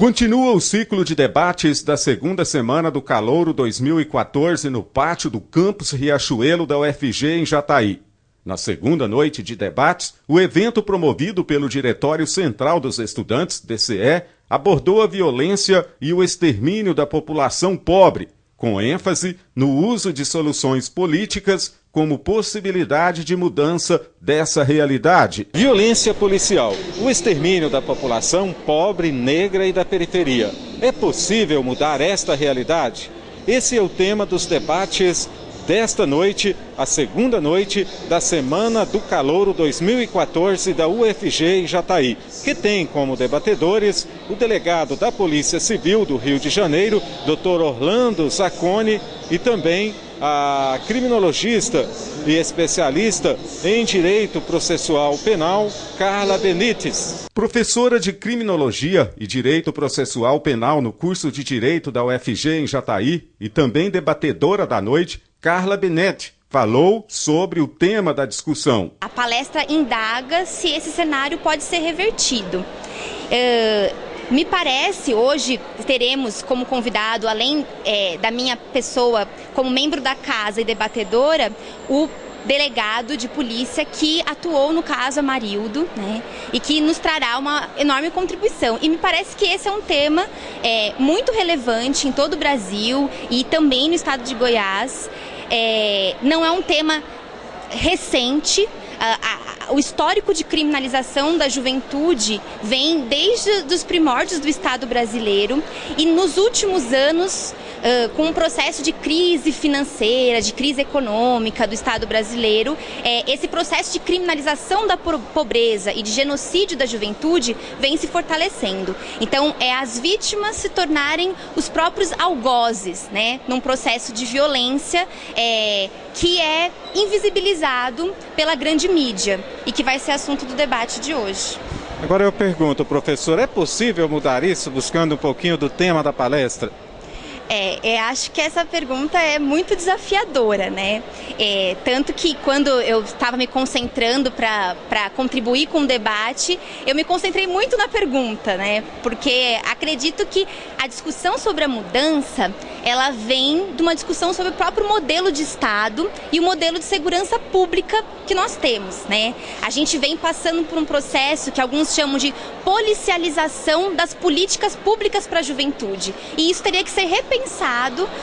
Continua o ciclo de debates da segunda semana do Calouro 2014 no pátio do Campus Riachuelo da UFG em Jataí. Na segunda noite de debates, o evento promovido pelo Diretório Central dos Estudantes, DCE, abordou a violência e o extermínio da população pobre, com ênfase no uso de soluções políticas como possibilidade de mudança dessa realidade. Violência policial, o extermínio da população pobre, negra e da periferia. É possível mudar esta realidade? Esse é o tema dos debates desta noite, a segunda noite da Semana do Calouro 2014 da UFG em Jataí, que tem como debatedores o delegado da Polícia Civil do Rio de Janeiro, Dr. Orlando Zacconi, e também a criminologista e especialista em Direito Processual Penal, Carla Benites. Professora de Criminologia e Direito Processual Penal no curso de Direito da UFG em Jataí e também debatedora da noite, Carla Benites falou sobre o tema da discussão. A palestra indaga se esse cenário pode ser revertido. Me parece, hoje teremos como convidado, além da minha pessoa como membro da casa e debatedora, o delegado de polícia que atuou no caso Amarildo, né, e que nos trará uma enorme contribuição. E me parece que esse é um tema muito relevante em todo o Brasil e também no estado de Goiás. Não é um tema recente. O histórico de criminalização da juventude vem desde os primórdios do Estado brasileiro e nos últimos anos, com um processo de crise financeira, de crise econômica do Estado brasileiro, esse processo de criminalização da pobreza e de genocídio da juventude vem se fortalecendo. Então, as vítimas se tornarem os próprios algozes, né, num processo de violência que é invisibilizado pela grande mídia e que vai ser assunto do debate de hoje. Agora eu pergunto, professor, é possível mudar isso buscando um pouquinho do tema da palestra? Acho que essa pergunta é muito desafiadora, né? Tanto que quando eu estava me concentrando para contribuir com o debate, eu me concentrei muito na pergunta, né? Porque acredito que a discussão sobre a mudança, ela vem de uma discussão sobre o próprio modelo de Estado e o modelo de segurança pública que nós temos, né? A gente vem passando por um processo que alguns chamam de policialização das políticas públicas para a juventude. E isso teria que ser repensado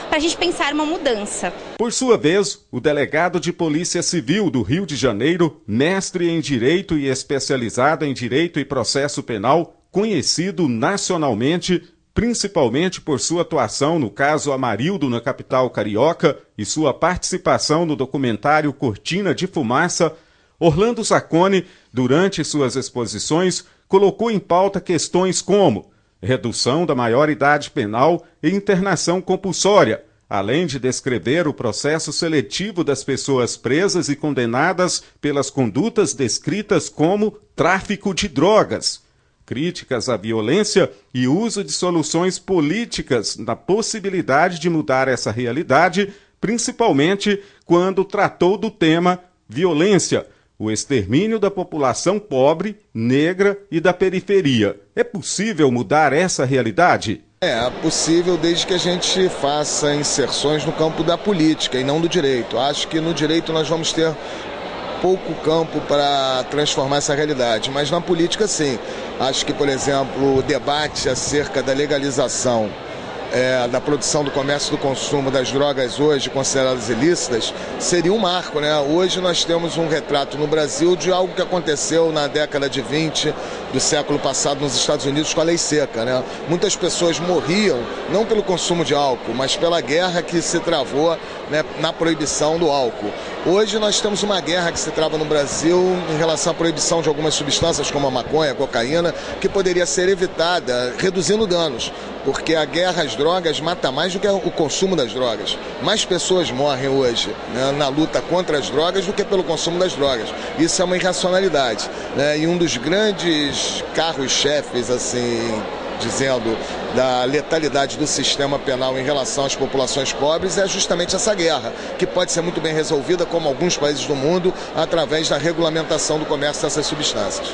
para a gente pensar uma mudança. Por sua vez, o delegado de Polícia Civil do Rio de Janeiro, mestre em Direito e especializado em Direito e Processo Penal, conhecido nacionalmente, principalmente por sua atuação no caso Amarildo na capital carioca e sua participação no documentário Cortina de Fumaça, Orlando Zacconi, durante suas exposições, colocou em pauta questões como redução da maioridade penal e internação compulsória, além de descrever o processo seletivo das pessoas presas e condenadas pelas condutas descritas como tráfico de drogas, críticas à violência e uso de soluções políticas na possibilidade de mudar essa realidade, principalmente quando tratou do tema violência, o extermínio da população pobre, negra e da periferia. É possível mudar essa realidade? É possível desde que a gente faça inserções no campo da política e não do direito. Acho que no direito nós vamos ter pouco campo para transformar essa realidade, mas na política sim. Acho que, por exemplo, o debate acerca da legalização da produção, do comércio, do consumo das drogas hoje consideradas ilícitas, seria um marco, né? Hoje nós temos um retrato no Brasil de algo que aconteceu na década de 20 do século passado nos Estados Unidos com a lei seca, né? Muitas pessoas morriam não pelo consumo de álcool, mas pela guerra que se travou, né, na proibição do álcool. Hoje nós temos uma guerra que se trava no Brasil em relação à proibição de algumas substâncias como a maconha, a cocaína, que poderia ser evitada reduzindo danos, porque a guerra às drogas mata mais do que o consumo das drogas. Mais pessoas morrem hoje, né, na luta contra as drogas do que pelo consumo das drogas. Isso é uma irracionalidade, né? E um dos grandes carros-chefes, assim, dizendo, da letalidade do sistema penal em relação às populações pobres é justamente essa guerra, que pode ser muito bem resolvida, como alguns países do mundo, através da regulamentação do comércio dessas substâncias.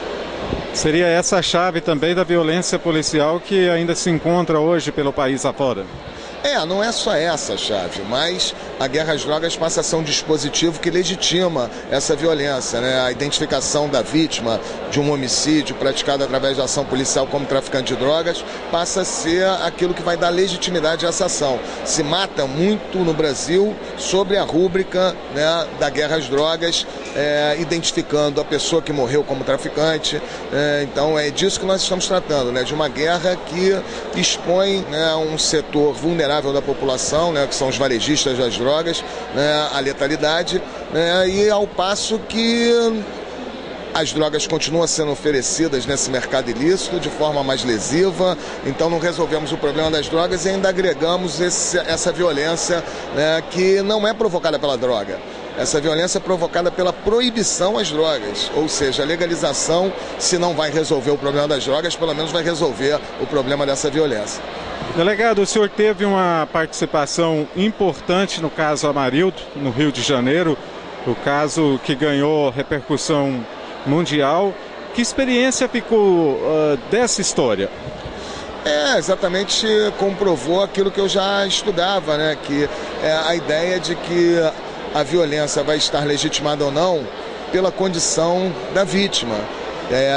Seria essa a chave também da violência policial que ainda se encontra hoje pelo país afora? Não é só essa a chave, mas a guerra às drogas passa a ser um dispositivo que legitima essa violência, né? A identificação da vítima de um homicídio praticado através da ação policial como traficante de drogas passa a ser aquilo que vai dar legitimidade a essa ação. Se mata muito no Brasil sobre a rúbrica, né, da guerra às drogas, identificando a pessoa que morreu como traficante. Então é disso que nós estamos tratando, né? De uma guerra que expõe, né, um setor vulnerável da população, né, que são os varejistas das drogas, né, à letalidade, né, e ao passo que as drogas continuam sendo oferecidas nesse mercado ilícito de forma mais lesiva. Então não resolvemos o problema das drogas e ainda agregamos essa violência, né, que não é provocada pela droga. Essa violência é provocada pela proibição às drogas, ou seja, a legalização, se não vai resolver o problema das drogas, pelo menos vai resolver o problema dessa violência. Delegado, o senhor teve uma participação importante no caso Amarildo, no Rio de Janeiro, o caso que ganhou repercussão mundial. Que experiência ficou dessa história? Exatamente, comprovou aquilo que eu já estudava, né? Que é a ideia de que a violência vai estar legitimada ou não pela condição da vítima.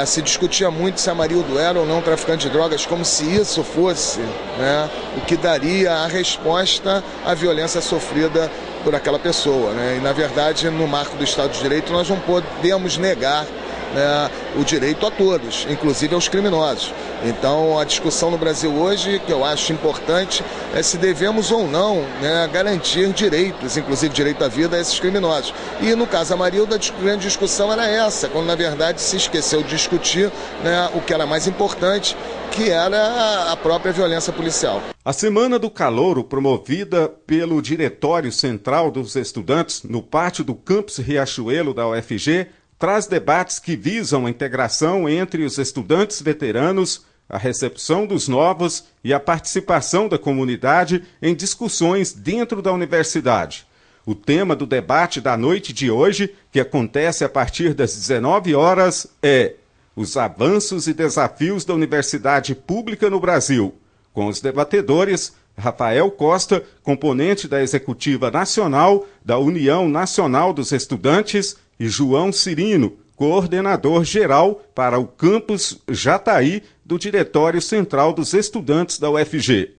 Se discutia muito se Amarildo era ou não traficante de drogas, como se isso fosse, né, o que daria a resposta à violência sofrida por aquela pessoa, né? E, na verdade, no marco do Estado de Direito, nós não podemos negar, né, o direito a todos, inclusive aos criminosos. Então, a discussão no Brasil hoje, que eu acho importante, é se devemos ou não, né, garantir direitos, inclusive direito à vida, a esses criminosos. E no caso Amarildo, a grande discussão era essa, quando na verdade se esqueceu de discutir, né, o que era mais importante, que era a própria violência policial. A Semana do Calouro, promovida pelo Diretório Central dos Estudantes no pátio do Campus Riachuelo da UFG, traz debates que visam a integração entre os estudantes veteranos, a recepção dos novos e a participação da comunidade em discussões dentro da universidade. O tema do debate da noite de hoje, que acontece a partir das 19 horas, é os avanços e desafios da universidade pública no Brasil, com os debatedores Rafael Costa, componente da Executiva Nacional da União Nacional dos Estudantes, e João Cirino, coordenador geral para o campus Jataí do Diretório Central dos Estudantes da UFG.